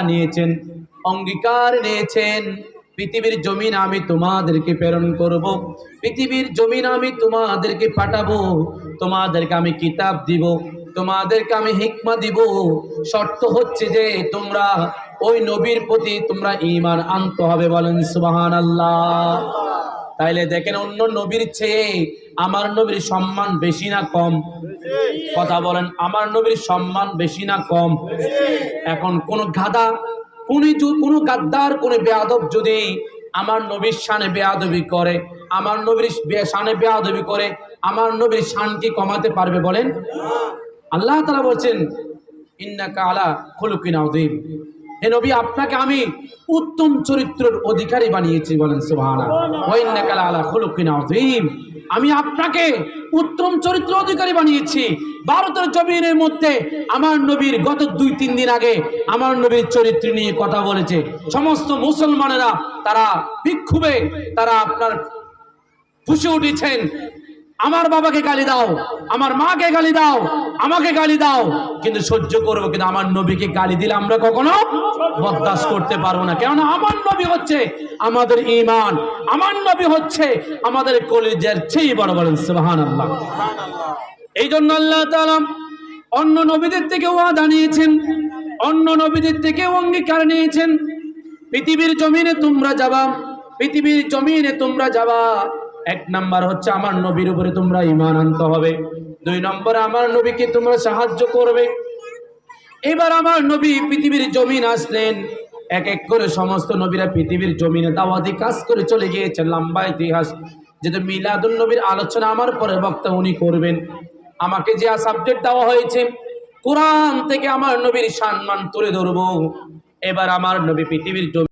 নিয়েছেন, অঙ্গীকার নিয়েছেন, পৃথিবীর জমিন আমি তোমাদেরকে প্রেরণ করব, পৃথিবীর জমিন আমি তোমাদেরকে পাঠাবো, তোমাদেরকে আমি কিতাব দিব, তোমাদেরকে আমি হিকমা দিব। শর্ত হচ্ছে যে তোমরা ওই নবীর প্রতি তোমরা ঈমান আনতে হবে। বলেন সুবহানাল্লাহ। তাইলে দেখেন, অন্য নবীর চেয়ে আমার নবীর সম্মান বেশি না কম? কথা বলেন, আমার নবীর সম্মান বেশি না কম? এখন কোন গাধা, কোন গাদ্দার, কোন বেয়াদব যদি আমার নবীর শানে বেয়াদবি করে, আমার নবীর শানে বেয়াদবি করে, আমার নবীর শান কি কমাতে পারবে? বলেন। আল্লাহ তাআলা বলছেন, ইন্নাকা আলা খুলুকিন আযীম, হে নবী আপনাকে আমি উত্তম চরিত্রের অধিকারী বানিয়েছি। বলেন সুবহানাল্লাহ। ওয়া ইন্নাকা আলা খুলুকিন আযীম, আমি আপনাকে উত্তম চরিত্র অধিকারী বানিয়েছি। ভারতের জমিনের মধ্যে আমার নবীর গত 2-3 দিন আগে আমার নবীর চরিত্র নিয়ে কথা বলেছে সমস্ত মুসলমানেরা, তারা বিক্ষোভে তারা আপনার ফুঁসে উঠেছেন, আমার বাবাকে গালি দাও, আমার মাকে গালি দাও, আমাকে গালি দাও, কিন্তু সহ্য করবো, কিন্তু আমার নবীকে গালি দিলে আমরা কখনো বরদাস্ত করতে পারবো না। কেননা আমার নবী হচ্ছে আমাদের ঈমান, আমার নবী হচ্ছে আমাদের কলিজার চেয়ে বড়। বলেন সুবহানাল্লাহ। এই জন্য আল্লাহ তাআলা অন্য নবীদের থেকে ওয়াদা নিয়েছেন, অন্য নবীদের থেকে অঙ্গীকার নিয়েছেন, পৃথিবীর জমিনে তোমরা যাবা, পৃথিবীর জমিনে তোমরা যাবা। 1 নাম্বার হচ্ছে আমার নবীর উপরে তোমরা ঈমান আনতে হবে, 2 নম্বর আমার নবীকে তোমরা সাহায্য করবে। এবার আমার নবী পৃথিবীর জমিন আসলেন, এক এক করে সমস্ত নবীরা পৃথিবীর জমিনে দাওয়াতি কাজ করে চলে গিয়েছেন। লম্বা ইতিহাস, যেহেতু মিলাদুন নবীর আলোচনা আমার পরে বক্তা উনি করবেন। আমাকে যে সাবজেক্ট দেওয়া হয়েছে কোরআন থেকে আমার নবীর সম্মান তুলে ধরবো। এবার আমার নবী পৃথিবীর